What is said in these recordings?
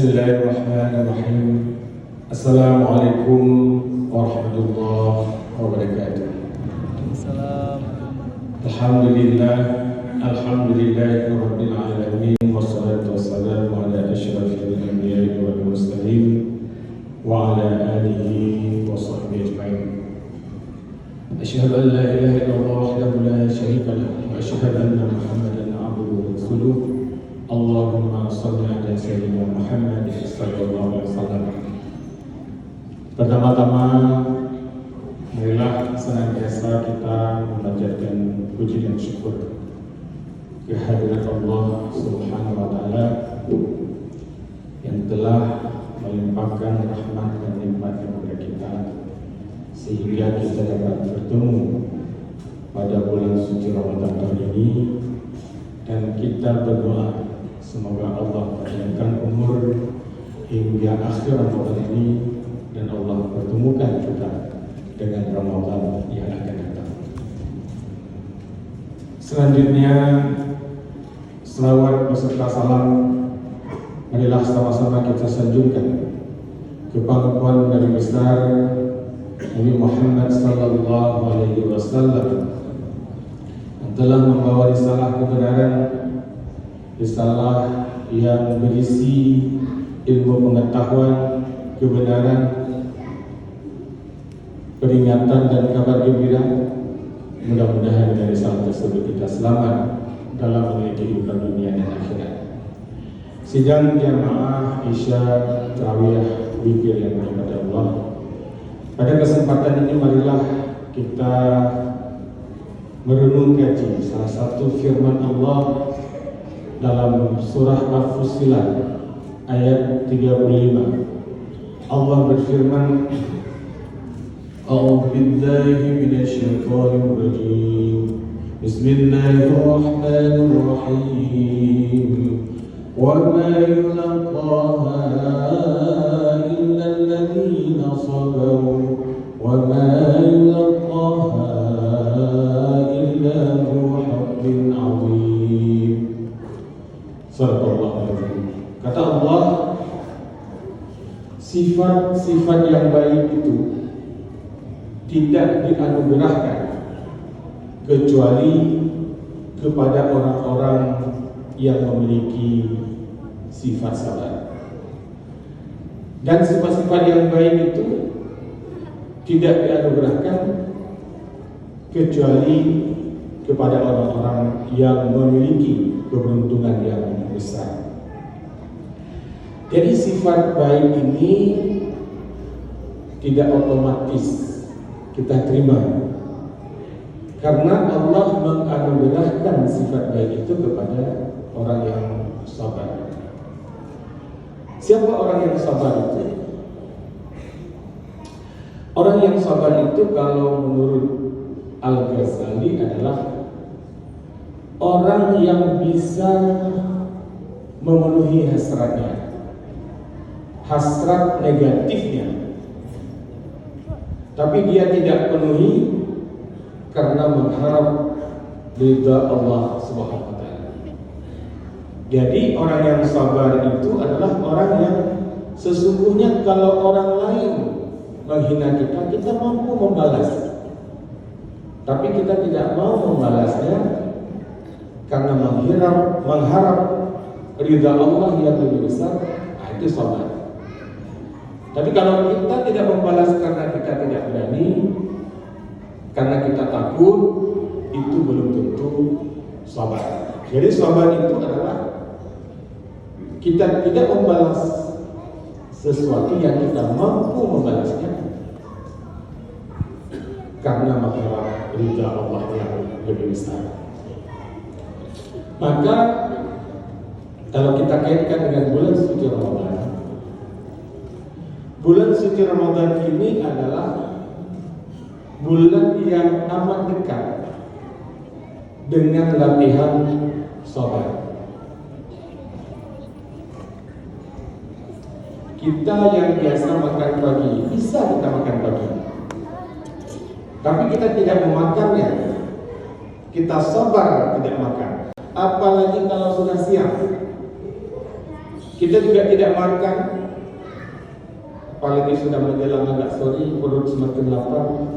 Bismillahirrahmanirrahim. Assalamualaikum warahmatullahi wabarakatuh. Salam. Alhamdulillah, alhamdulillahirabbil alamin, wassalatu wassalamu ala asyrafil anbiya'i wal mursalin wa ala alihi wa sahbihi ajma'in. Asyhadu an la ilaha illallah wahdahu la syarika lahu wa asyhadu anna Muhammadan abduhu wa rasuluh. Allahumma shalli ala sayyidina Muhammad sallallahu alaihi wasallam. Pertama-tama, marilah senantiasa kita memanjatkan puji dan syukur kehadirat Allah Subhanahu wa taala yang telah melimpahkan rahmat dan nikmat kepada kita sehingga kita dapat bertemu pada bulan suci Ramadan tahun ini, dan kita berdoa semoga Allah panjangkan umur hingga akhir Ramadan ini dan Allah pertemukan kita dengan Ramadan yang akan datang. Selanjutnya, selawat beserta salam marilah sama-sama kita sanjungkan ke pangkuan Nabi besar Nabi Muhammad sallallahu alaihi wasallam yang telah membawa risalah kebenaran, risalah yang berisi ilmu pengetahuan, kebenaran, peringatan dan kabar gembira. Mudah-mudahan dari risalah tersebut kita selamat dalam memiliki kehidupan dunia dan akhirat. Sidang jamaah Isya Tarawih Witir yang dirahmati Allah, pada kesempatan ini marilah kita merenung kaji salah satu firman Allah dalam surah Al-Fussilat ayat 35. Allah berfirman, A'udzu billahi minasy syaithanir rajim. Bismillahirrahmanirrahim. Wa ma yulqaha illa alladziina sabaru wa ma yulqaha illa dzu hazzin 'adzim. Kata Allah, sifat-sifat yang baik itu tidak dianugerahkan kecuali kepada orang-orang yang memiliki sifat sabar. Dan sifat-sifat yang baik itu tidak dianugerahkan kecuali kepada orang-orang yang memiliki keberuntungan yang besar. Jadi sifat baik ini tidak otomatis kita terima, karena Allah menganugerahkan sifat baik itu kepada orang yang sabar. Siapa orang yang sabar itu? Orang yang sabar itu kalau menurut Al-Ghazali adalah orang yang bisa memenuhi hasratnya, hasrat negatifnya, tapi dia tidak penuhi karena mengharap ridha Allah Subhanahu wa taala. Jadi orang yang sabar itu adalah orang yang sesungguhnya kalau orang lain menghina kita, kita mampu membalas, tapi kita tidak mau membalasnya karena mengharap ridha Allah yang lebih besar. Itu sabar. Tapi kalau kita tidak membalas karena kita tidak berani, karena kita takut, itu belum tentu sabar. Jadi sabar itu adalah kita tidak membalas sesuatu yang kita mampu membalasnya karena mengharap ridha Allah yang lebih besar. Maka kalau kita kaitkan dengan bulan suci Ramadan, bulan suci Ramadan ini adalah bulan yang amat dekat dengan latihan sabar. Kita yang biasa makan pagi, bisa kita makan pagi, tapi kita tidak memakannya. Kita sabar tidak makan. Apalagi kalau sudah siang, Kita juga tidak makan, apalagi sudah menjelang agak sore, perut semakin lapar,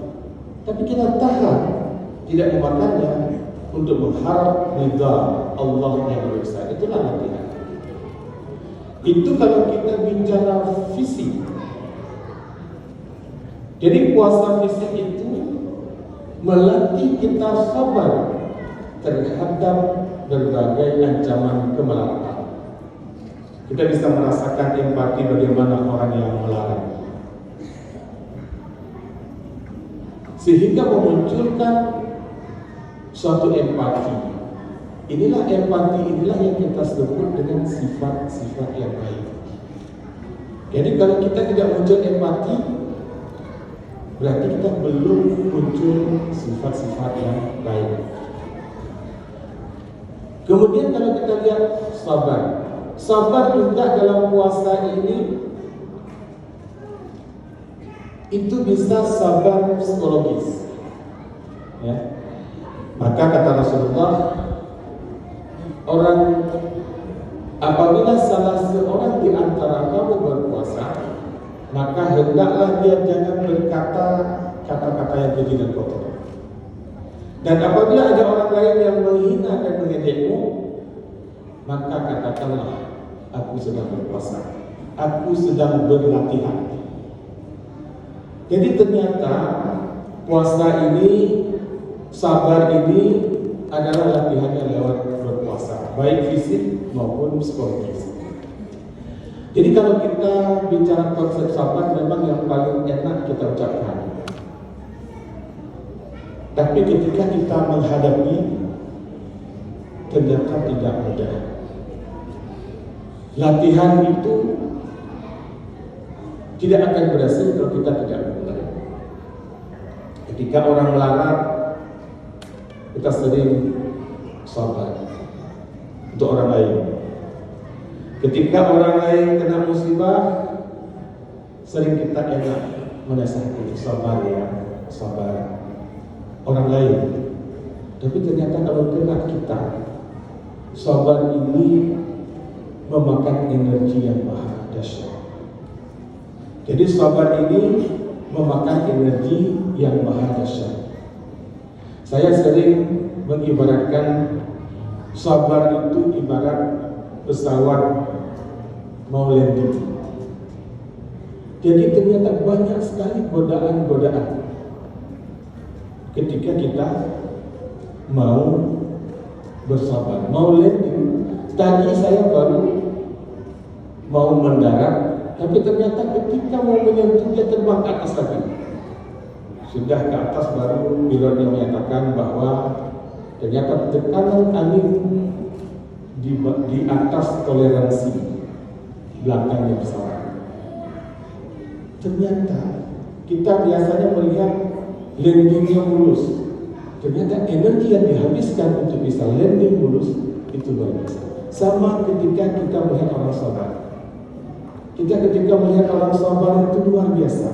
tapi kita tahan tidak memakannya untuk mengharap ridha Allah yang besar. Itulah latihan. Itu kalau kita bicara fisik. Jadi puasa fisik itu melatih kita sabar terhadap berbagai ancaman kemalakan. Kita bisa merasakan empati bagaimana orang yang melarang, sehingga memunculkan suatu empati. Inilah empati, inilah yang kita sebut dengan sifat-sifat yang baik. Jadi kalau kita tidak muncul empati, berarti kita belum muncul sifat-sifat yang baik. Kemudian kalau kita lihat sabar juga dalam puasa ini itu bisa sabar psikologis. Ya. Maka kata Rasulullah, apabila salah seorang di antara kamu berpuasa, maka hendaklah dia jangan berkata kata-kata yang keji dan kotor. Dan apabila ada orang lain yang menghina dan mengejekmu, maka katakanlah, aku sedang berpuasa, aku sedang berlatihan. Jadi ternyata puasa ini, sabar ini adalah latihannya lewat berpuasa, baik fisik maupun psikologis. Jadi kalau kita bicara konsep sabar, memang yang paling enak kita ucapkan. Tapi ketika kita menghadapi, ternyata tidak mudah. Latihan itu tidak akan berhasil kalau kita tidak mulai. Ketika orang melarang, kita sering sabar untuk orang lain. Ketika orang lain kena musibah, sering kita enak menasihati, sabar ya, sabar orang lain. Tapi ternyata kalau kena kita, sabar ini memakan energi yang maha dahsyat. Jadi sabar ini memakan energi yang maha dahsyat. Saya sering mengibaratkan sabar itu ibarat pesawat mau landing. Jadi ternyata banyak sekali godaan-godaan ketika kita mau bersabar, mau landing. Tadi saya baru mau mendarat, tapi ternyata ketika mau menyentuh dia terbang ke atas lagi. Sudah ke atas baru pilotnya menyatakan bahwa ternyata tekanan angin di atas toleransi belakangnya pesawat. Ternyata kita biasanya melihat landingnya mulus. Ternyata energi yang dihabiskan untuk bisa landing mulus itu luar biasa. Sama ketika kita melihat orang sabar. Kita ketika melihat orang sabar itu luar biasa.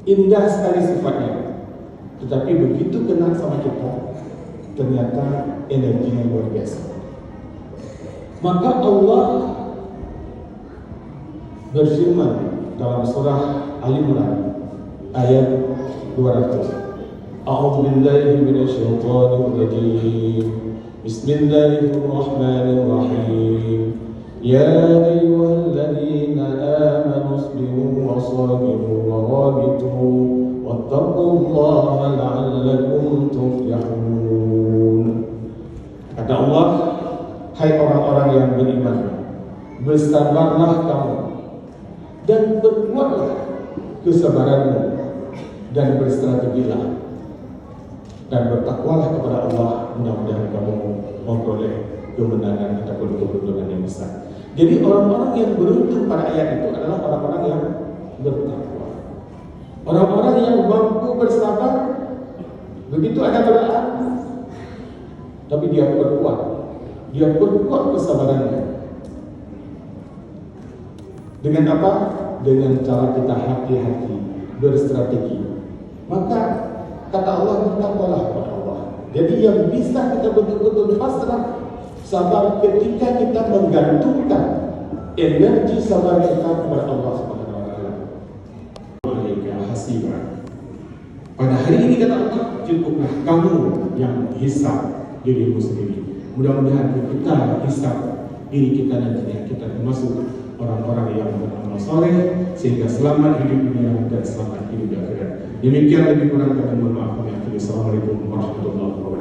Indah sekali sifatnya. Tetapi begitu kena sama kita, ternyata energinya luar biasa. Maka Allah berfirman dalam surah Al-Imran ayat 200. A'udzu billahi minasyaitonir rajim. Bismillahirrahmanirrahim. Ya ayyuhalladzina amanu isbiru wasabiru warabitu wattaqullaha la'allakum tuflihun. Kata Allah, hai orang-orang yang beriman, bersabarlah kamu dan berbuatlah kesabaranmu dan berstrategilah dan bertakwalah kepada Allah, mudah-mudahan kamu memperoleh kemenangan ataupun keberuntungan yang besar. Jadi orang-orang yang beruntung pada ayat itu adalah orang-orang yang bertakwa, orang-orang yang mampu bersabar. Begitu ada godaan, tapi dia perkuat kesabarannya. Dengan apa? Dengan cara kita hati-hati, berstrategi. Maka kata Allah, bertakwalah kepada Allah. Jadi yang bisa kita betul-betul pasrah, sabar ketika kita menggantungkan energi sabar kita kepada Allah Subhanahu wa taala. Alaika hasiba. Pada hari ini kata Allah, cukuplah kamu yang hisab dirimu sendiri. Mudah-mudahan kita hisab diri kita nantinya, kita termasuk orang-orang yang beramal soleh sehingga selamat hidup dunia dan selamat hidup di akhirat. Demikian lebih kurang kami mohon maaf. Assalamualaikum warahmatullahi wabarakatuh.